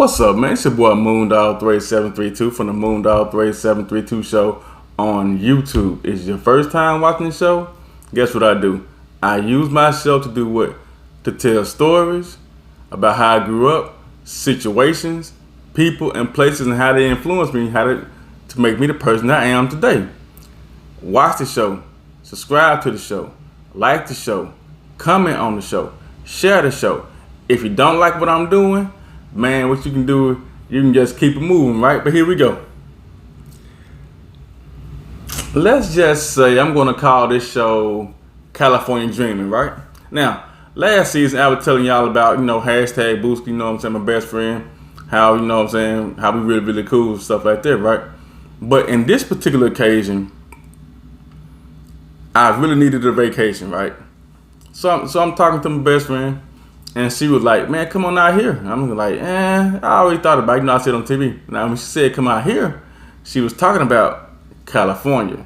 What's up, man? It's your boy MoonDog38732 from the MoonDog38732 show on YouTube. Is your first time watching the show? Guess what I do? I use my show to do what? To tell stories about how I grew up, situations, people, and places, and how they influenced me, to make me the person I am today. Watch the show, subscribe to the show, like the show, comment on the show, share the show. If you don't like what I'm doing, man, what you can do, you can just keep it moving, right? But here we go. Let's just say I'm going to call this show California Dreaming, right? Now, last season I was telling y'all about, hashtag Booski, what I'm saying, my best friend, how, what I'm saying, how we really, really cool, stuff like that, right? But in this particular occasion, I really needed a vacation, right? So I'm talking to my best friend, and she was like, man, come on out here. I'm like, I always thought about it. I see it on TV. Now, when she said come out here, she was talking about California,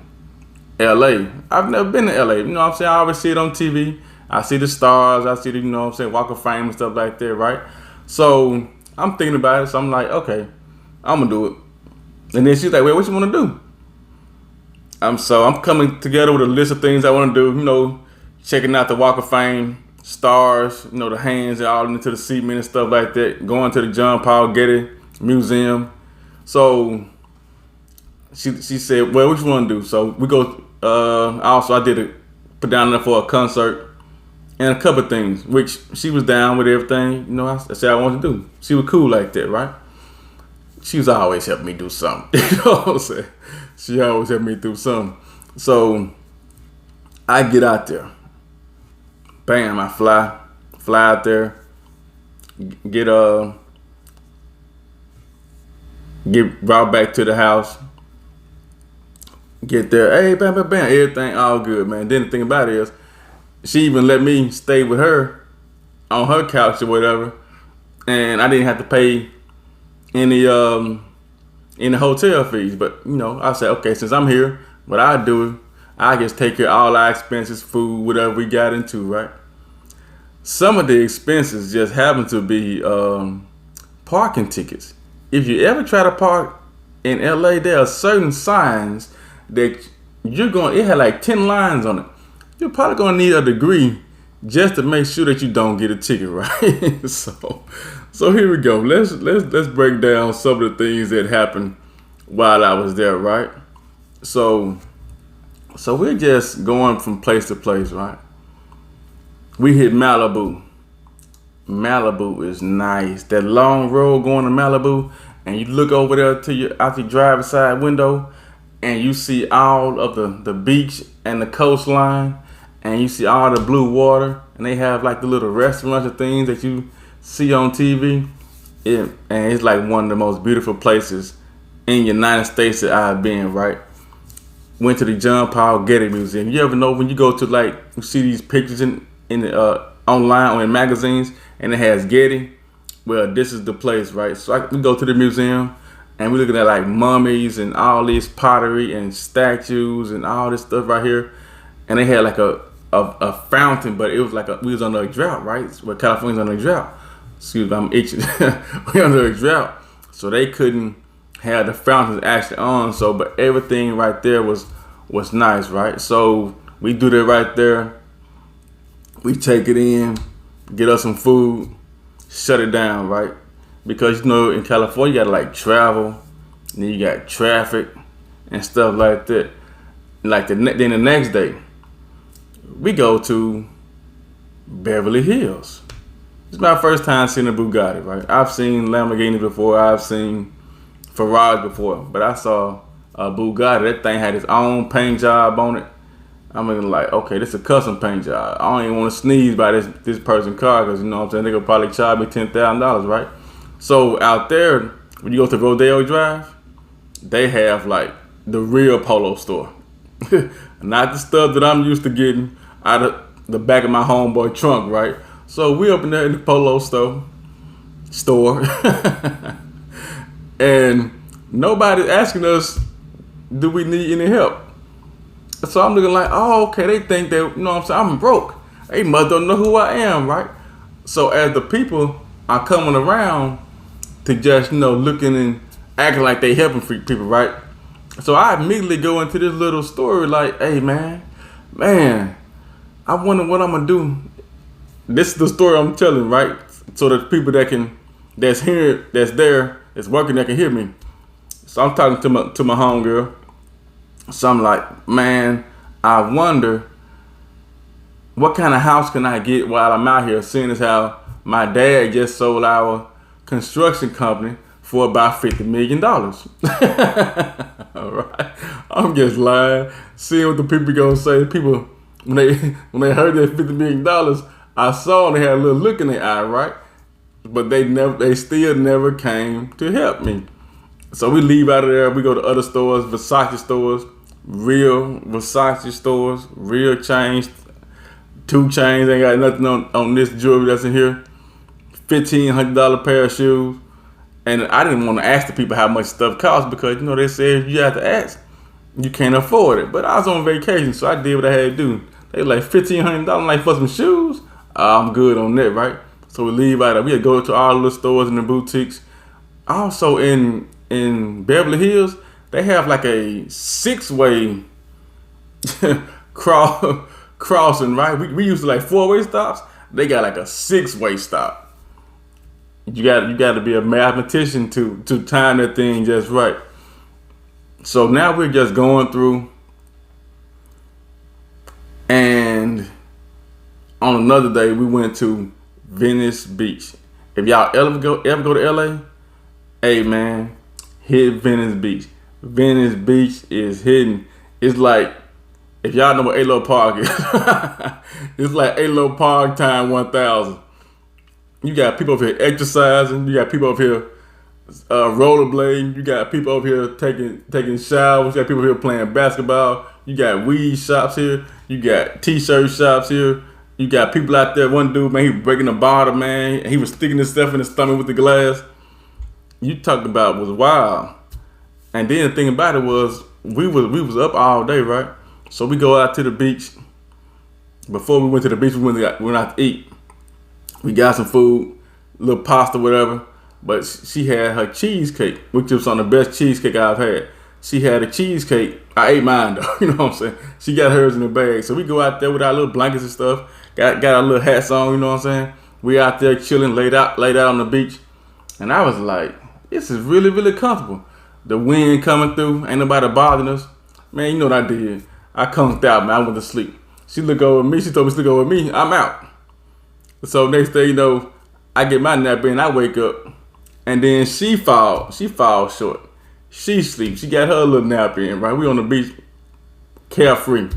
LA. I've never been to LA. I'm saying? I always see it on TV. I see the stars. I see the, Walk of Fame and stuff like that, right? So I'm thinking about it. So I'm like, okay, I'm going to do it. And then she's like, wait, what you want to do? I'm coming together with a list of things I want to do, checking out the Walk of Fame, stars, the hands and all into the cement and stuff like that, going to the John Paul Getty Museum. So she said, well, what you want to do? So we go, also I put down there for a concert and a couple of things, which she was down with everything, I said I wanted to do. She was cool like that, right? She was always helping me do something, you know what I'm saying? She always helped me do something. So I get out there. Bam, I fly out there, get brought back to the house, get there, hey, bam, bam, bam, everything all good, man. Then the thing about it is, she even let me stay with her on her couch or whatever, and I didn't have to pay any hotel fees. But I said, okay, since I'm here, what I do, I just take care of all our expenses, food, whatever we got into, right? Some of the expenses just happen to be parking tickets. If you ever try to park in LA, there are certain signs that it had like 10 lines on it. You're probably gonna need a degree just to make sure that you don't get a ticket, right? So here we go. Let's break down some of the things that happened while I was there, right? So we're just going from place to place, right? We hit Malibu. Malibu is nice. That long road going to Malibu, and you look over there out your driver's side window, and you see all of the beach and the coastline, and you see all the blue water, and they have like the little restaurants and things that you see on TV. And it's like one of the most beautiful places in the United States that I've been, right? Went to the John Paul Getty Museum. You ever know when you go to you see these pictures in the online or in magazines, and it has Getty? Well, this is the place, right? So we go to the museum, and we're looking at like mummies and all this pottery and statues and all this stuff right here. And they had like a fountain, but it was like we was under a drought, right? Well, California's under a drought. Excuse me, I'm itching. We're under a drought, so they couldn't have the fountains actually on. But everything right there was nice, right? So we do that right there. We take it in, get us some food, shut it down, right? Because in California you gotta travel, and then you got traffic and stuff like that. Then the next day, we go to Beverly Hills. It's my first time seeing a Bugatti, right? I've seen Lamborghini before, I've seen Ferrari before, but I saw a Bugatti. That thing had its own paint job on it. I'm like, okay, this is a custom paint job. I don't even want to sneeze by this person's car because, they could probably charge me $10,000, right? So out there, when you go to Rodeo Drive, they have like the real Polo store. Not the stuff that I'm used to getting out of the back of my homeboy trunk, right? So we up in there in the Polo store, and nobody's asking us, do we need any help? So I'm looking like, oh, okay, they think that, I'm broke. They must don't know who I am, right? So as the people are coming around, to just, looking and acting like they helping people, right? So I immediately go into this little story like, hey, man, I wonder what I'm going to do. This is the story I'm telling, right? So that people that's there, that's working, that can hear me. So I'm talking to my homegirl. So I'm like, man, I wonder what kind of house can I get while I'm out here, seeing as how my dad just sold our construction company for about $50 million. All right. I'm just lying. Seeing what the people gonna say. People, when they heard that $50 million, I saw they had a little look in their eye, right? But they still never came to help me. So we leave out of there. We go to other stores, Versace stores, real Versace stores, real chains, 2 chains. Ain't got nothing on this jewelry that's in here. $1,500 pair of shoes. And I didn't want to ask the people how much stuff costs because, they said you have to ask. You can't afford it. But I was on vacation, so I did what I had to do. They were like $1,500 like for some shoes. I'm good on that, right? So we leave out of there. We go to all the stores and the boutiques. Also in Beverly Hills, they have like a 6-way crossing, right? We used to like 4-way stops. They got like a 6-way stop. You got to be a mathematician to time that thing just right. So now we're just going through, and on another day we went to Venice Beach. If y'all ever go to LA, hey man, hit Venice Beach. Venice Beach is hidden. It's like, if y'all know what A-Lo Park is, it's like A-Lo Park time 1000. You got people over here exercising. You got people over here rollerblading. You got people over here taking showers. You got people over here playing basketball. You got weed shops here. You got t-shirt shops here. You got people out there. One dude, man, he was breaking a bottle, man. He was sticking himself in his stomach with the glass. You talked about was wild. And then the thing about it was we was up all day, right? So we go out to the beach. Before we went to the beach, we went out to eat. We got some food, a little pasta, whatever. But she had her cheesecake, which was on the best cheesecake I've had. She had a cheesecake. I ate mine though, you know what I'm saying? She got hers in the bag. So we go out there with our little blankets and stuff. Got our little hats on, you know what I'm saying? We out there chilling, laid out on the beach. And I was like, this is really, really comfortable. The wind coming through, ain't nobody bothering us. Man, you know what I did? I conked out, man. I went to sleep. She looked over at me. She told me to look over at me. I'm out. So next day, I get my nap in. I wake up, and then she falls short. She sleeps. She got her little nap in, right? We on the beach, carefree.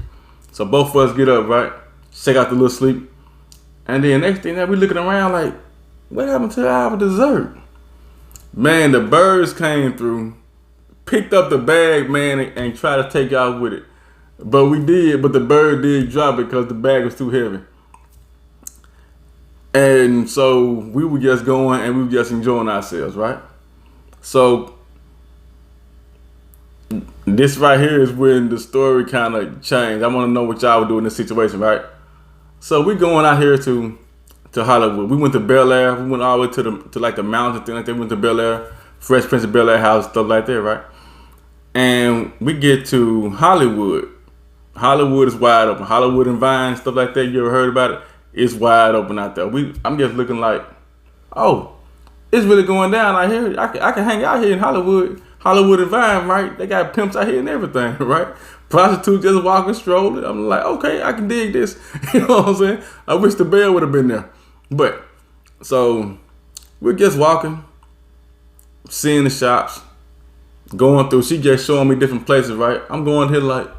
So both of us get up, right? Check out the little sleep. And then next thing that we looking around like, what happened to our dessert? Man, the birds came through, picked up the bag, man, and tried to take off with it. But the bird did drop it because the bag was too heavy. And so we were just going and we were just enjoying ourselves, right? So this right here is when the story kind of changed. I want to know what y'all would do in this situation, right? So we going out here to Hollywood. We went to Bel Air. We went all the way to like the mountains, thing like that. We went to Bel Air, Fresh Prince of Bel Air house, stuff like that, right? And we get to Hollywood. Hollywood is wide open. Hollywood and Vine, stuff like that. You ever heard about it? It's wide open out there. I'm just looking like, oh, it's really going down out here. I can hang out here in Hollywood and Vine, right? They got pimps out here and everything, right? Prostitutes just walking, strolling. I'm like, okay, I can dig this. You know what I'm saying? I wish the bell would have been there. But, so, we're just walking, seeing the shops, going through. She just showing me different places, right? I'm going here like,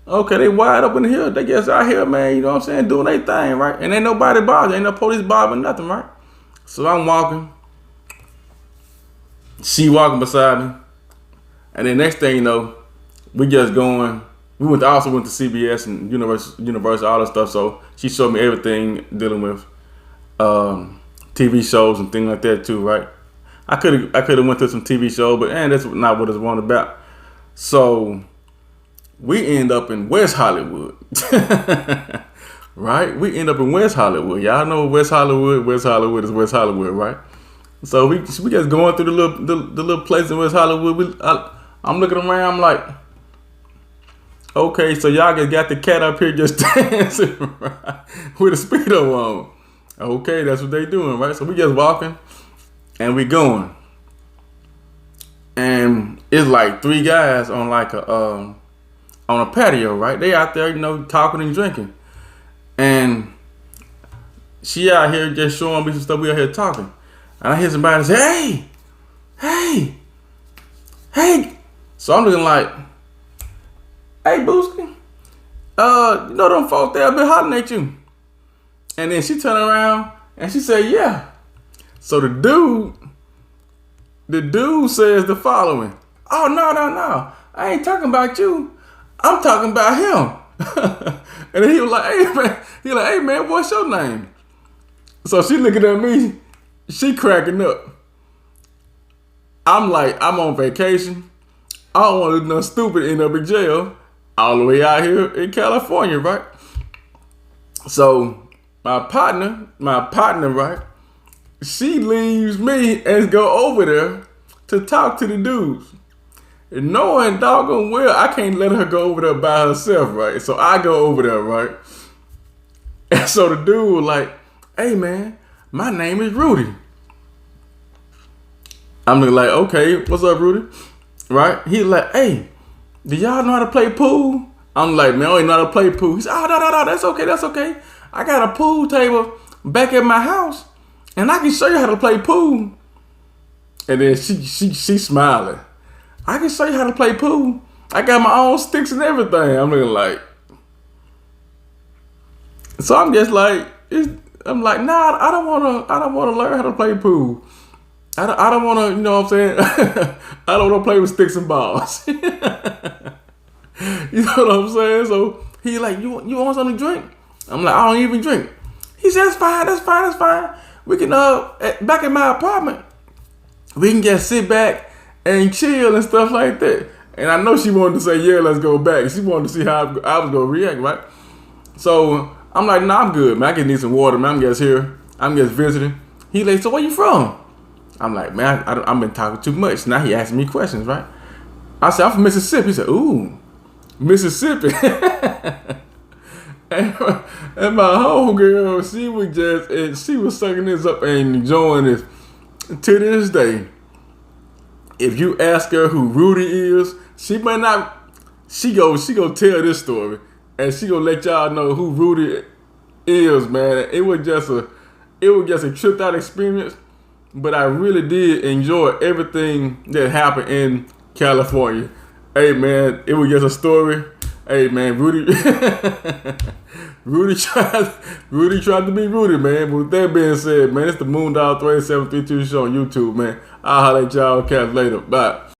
okay, they wide open here. They just out here, man, you know what I'm saying, doing their thing, right? And ain't nobody bothering. Ain't no police bothering, nothing, right? So I'm walking. She walking beside me. And then next thing you know, we just going. We also went to CBS and Universal, all that stuff. So she showed me everything dealing with TV shows and things like that too, right? I could have went to some TV show, but that's not what it's one about. So we end up in West Hollywood, right? We end up in West Hollywood. Y'all know West Hollywood. West Hollywood is West Hollywood, right? So we just going through the little place in West Hollywood. I'm looking around. I'm like, okay, so y'all just got the cat up here just dancing right, with a Speedo on. Okay, that's what they doing, right? So we just walking and we going, and it's like 3 guys on like on a patio, right? They out there, talking and drinking, and she out here just showing me some stuff. We out here talking. And I hear somebody say, hey. So I'm looking like, hey, Booski, them folks there been hollering at you. And then she turned around and she said, yeah. So the dude says the following. Oh, no. I ain't talking about you. I'm talking about him. And then he was like, hey, man, what's your name? So she looking at me. She cracking up. I'm like, I'm on vacation. I don't want to do nothing stupid, end up in jail all the way out here in California, right? So my partner, right? She leaves me and go over there to talk to the dudes. And knowing doggone well, I can't let her go over there by herself, right? So I go over there, right? And so the dude was like, hey, man, my name is Rudy. I'm like, okay, what's up, Rudy? Right? He like, hey, do y'all know how to play pool? I'm like, man, I don't know how to play pool. He said, oh, no, that's okay. I got a pool table back at my house, and I can show you how to play pool. And then she smiling. I can show you how to play pool. I got my own sticks and everything. I'm looking like, so I'm just like, I'm like, nah, I don't want to learn how to play pool. I don't want to, you know what I'm saying? I don't want to play with sticks and balls. You know what I'm saying? So he like, you want something to drink? I'm like, I don't even drink. He said, that's fine. We can, back in my apartment, we can just sit back and chill and stuff like that. And I know she wanted to say, yeah, let's go back. She wanted to see how I was going to react, right? So I'm like, nah, I'm good, man. I just need some water, man. I'm just here. I'm just visiting. He like, so where you from? I'm like, man, I've been talking too much. Now he asking me questions, right? I said, I'm from Mississippi. He said, ooh, Mississippi. and my homegirl, she was sucking this up and enjoying this. To this day, if you ask her who Rudy is, she might not. She go tell this story, and she gonna let y'all know who Rudy is, man. It was just a tripped out experience. But I really did enjoy everything that happened in California. Hey, man, it was just a story. Hey, man, Rudy tried to be Rudy, man. But with that being said, man, it's the MoonDog38732 show on YouTube, man. I'll holler at y'all cats later. Bye.